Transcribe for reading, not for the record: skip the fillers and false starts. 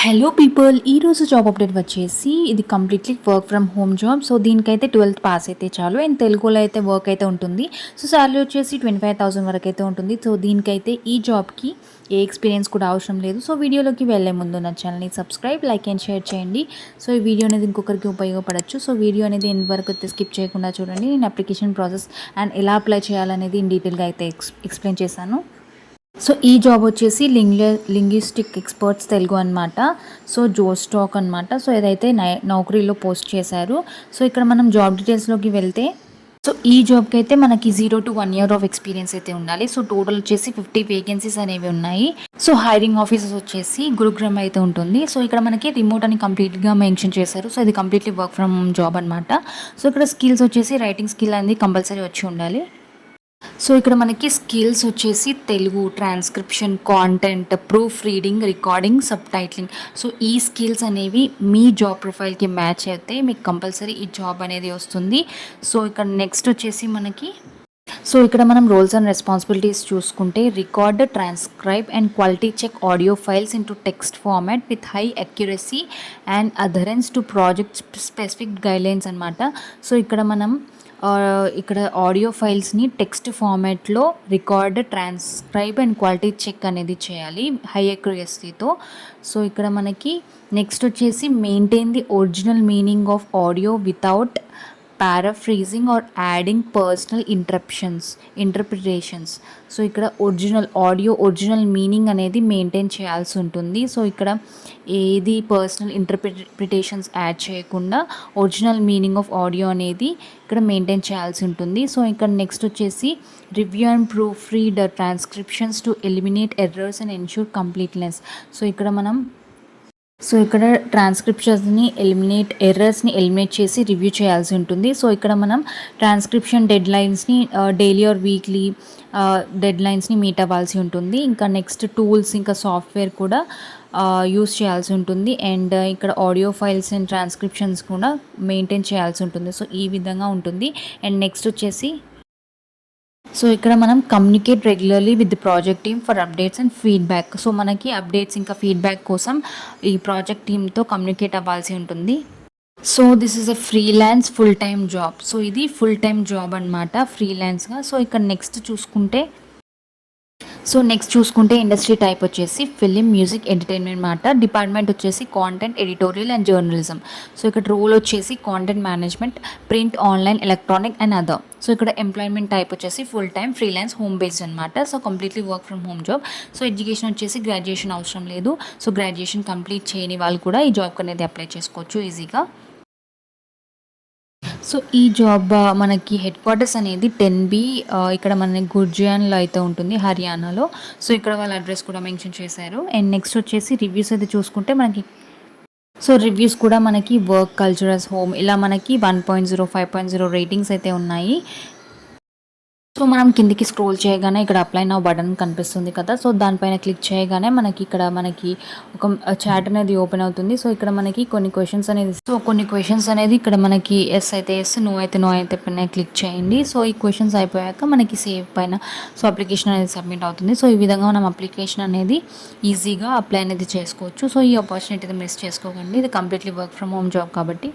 Hello people, ఈరోజు job update వచ్చేసి ఇది completely work from home job. So దీనికైతే 12th పాస్ అయితే చాలు అండ్ తెలుగులో అయితే వర్క్ అయితే ఉంటుంది. సో శాలరీ వచ్చేసి 25,000 వరకు అయితే ఉంటుంది. సో దీనికైతే ఈ జాబ్కి ఏ ఎక్స్పీరియన్స్ కూడా అవసరం లేదు. సో వీడియోలోకి వెళ్ళే ముందు నా ఛానల్ని సబ్స్క్రైబ్, లైక్ అండ్ షేర్ చేయండి. సో ఈ వీడియో అనేది ఇంకొకరికి ఉపయోగపడచ్చు. సో వీడియో అనేది ఎండ్ వరకు అయితే స్కిప్ చేయకుండా చూడండి. నేను అప్లికేషన్ ప్రాసెస్ అండ్ ఎలా అప్లై చేయాలనేది ఇన్ డీటెయిల్గా అయితే ఎక్స్ప్లెయిన్ చేశాను. సో ఈ జాబ్ వచ్చేసి లింగ్విస్టిక్ ఎక్స్పర్ట్స్ తెలుగు అనమాట. సో జోస్టాక్ అనమాట. సో ఏదైతే నౌకరీలో పోస్ట్ చేశారు. సో ఇక్కడ మనం జాబ్ డీటెయిల్స్లోకి వెళ్తే, సో ఈ జాబ్కి అయితే మనకి 0 to 1 year ఆఫ్ ఎక్స్పీరియన్స్ అయితే ఉండాలి. సో టోటల్ వచ్చేసి 50 వేకెన్సీస్ అనేవి ఉన్నాయి. సో హైరింగ్ ఆఫీసెస్ వచ్చేసి గురుగ్రామ్ అయితే ఉంటుంది. సో ఇక్కడ మనకి రిమోట్ అని కంప్లీట్గా మెన్షన్ చేశారు. సో ఇది కంప్లీట్లీ వర్క్ ఫ్రమ్ జాబ్ అనమాట. సో ఇక్కడ స్కిల్స్ వచ్చేసి రైటింగ్ స్కిల్ అనేది కంపల్సరీ వచ్చి ఉండాలి. సో ఇక్కడ మనకి స్కిల్స్ వచ్చేసి Telugu, transcription, content, proof reading, recording, sub titling. So ఈ స్కిల్స్ అనేవి మీ జాబ్ ప్రొఫైల్కి మ్యాచ్ అయితే మీకు కంపల్సరీ ఈ జాబ్ అనేది వస్తుంది. సో ఇక్కడ నెక్స్ట్ వచ్చేసి మనకి, సో ఇక్కడ మనం రోల్స్ అండ్ రెస్పాన్సిబిలిటీస్ చూసుకుంటే, record, transcribe and quality check audio files into text format with high accuracy and adherence to project specific guidelines అనమాట. సో ఇక్కడ మనం ఇక్కడ ఆడియో ఫైల్స్ని టెక్స్ట్ ఫార్మాట్లో record, transcribe and quality check అనేది చేయాలి హై అక్యురసీతో. సో ఇక్కడ మనకి నెక్స్ట్ వచ్చేసి maintain the original meaning of audio without paraphrasing or adding personal interpretations. So ఇక్కడ ఒరిజినల్ మీనింగ్ అనేది మెయింటైన్ చేయాల్సి ఉంటుంది. సో ఇక్కడ ఏది పర్సనల్ ఇంటర్ప్రిటేషన్స్ యాడ్ చేయకుండా ఒరిజినల్ మీనింగ్ ఆఫ్ ఆడియో అనేది ఇక్కడ మెయింటైన్ చేయాల్సి ఉంటుంది. సో ఇక్కడ నెక్స్ట్ వచ్చేసి review and proof read transcriptions to eliminate errors and ensure completeness. So ఇక్కడ ట్రాన్స్క్రిప్షన్స్ని ఎర్రర్స్ని ఎలిమినేట్ చేసి రివ్యూ చేయాల్సి ఉంటుంది. సో ఇక్కడ మనం ట్రాన్స్క్రిప్షన్ డెడ్ లైన్స్ని డైలీ ఆర్ వీక్లీ డెడ్ లైన్స్ని మీట్ అవ్వాల్సి ఉంటుంది. ఇంకా నెక్స్ట్ టూల్స్, ఇంకా సాఫ్ట్వేర్ కూడా యూస్ చేయాల్సి ఉంటుంది. అండ్ ఇక్కడ ఆడియో ఫైల్స్ అండ్ ట్రాన్స్క్రిప్షన్స్ కూడా మెయింటైన్ చేయాల్సి ఉంటుంది. సో ఈ విధంగా ఉంటుంది. అండ్ నెక్స్ట్ వచ్చేసి, సో ఇక్కడ మనం communicate regularly with the project team for updates and feedback. So మనకి అప్డేట్స్ ఇంకా ఫీడ్బ్యాక్ కోసం ఈ ప్రాజెక్ట్ టీమ్తో కమ్యూనికేట్ అవ్వాల్సి ఉంటుంది. So this is a freelance full time job. So ఇది ఫుల్ టైమ్ జాబ్ అనమాట, ఫ్రీలాన్స్గా. సో ఇక్కడ నెక్స్ట్ చూసుకుంటే ఇండస్ట్రీ టైప్ వచ్చేసి ఫిలిం, మ్యూజిక్, ఎంటర్టైన్మెంట్ మాట. డిపార్ట్మెంట్ వచ్చేసి content, editorial and journalism. So ఇక్కడ రోల్ వచ్చేసి content management, print, online, electronic and other. So ఇక్కడ ఎంప్లాయ్మెంట్ టైప్ వచ్చేసి full time, freelance, home based అనమాట. So completely work from home job. So education వచ్చేసి graduation అవసరం లేదు. So graduation complete చేయని వాళ్ళు కూడా ఈ జాబ్కి అనేది అప్లై చేసుకోవచ్చు ఈజీగా. సో ఈ జాబ్ మనకి హెడ్ క్వార్టర్స్ అనేది 10B ఇక్కడ మన గుర్జియాన్లో అయితే ఉంటుంది, హర్యానాలో. సో ఇక్కడ వాళ్ళ అడ్రస్ కూడా మెన్షన్ చేశారు. అండ్ నెక్స్ట్ వచ్చేసి రివ్యూస్ అయితే చూసుకుంటే మనకి, సో రివ్యూస్ కూడా మనకి వర్క్ కల్చర్ అస్ హోమ్ ఇలా మనకి 1.0, 5.0 రేటింగ్స్ అయితే ఉన్నాయి. సో మనం కిందికి స్క్రోల్ చేయగానే ఇక్కడ అప్లై నౌ బటన్ కనిపిస్తుంది కదా. సో దానిపైన క్లిక్ చేయగానే మనకి ఇక్కడ ఒక చాట్ అనేది ఓపెన్ అవుతుంది. సో ఇక్కడ మనకి కొన్ని క్వశ్చన్స్ అనేది ఇక్కడ మనకి ఎస్ అయితే ఎస్, నో అయితే నో అయితే పైన క్లిక్ చేయండి. సో ఈ క్వశ్చన్స్ అయిపోయాక మనకి సేవ్ పైన సో అప్లికేషన్ అనేది సబ్మిట్ అవుతుంది. సో ఈ విధంగా మనం అప్లికేషన్ అనేది ఈజీగా అప్లై అనేది చేసుకోవచ్చు. సో ఈ ఆపర్చునిటీ మిస్ చేసుకోకండి. ఇది completely work from home job కాబట్టి.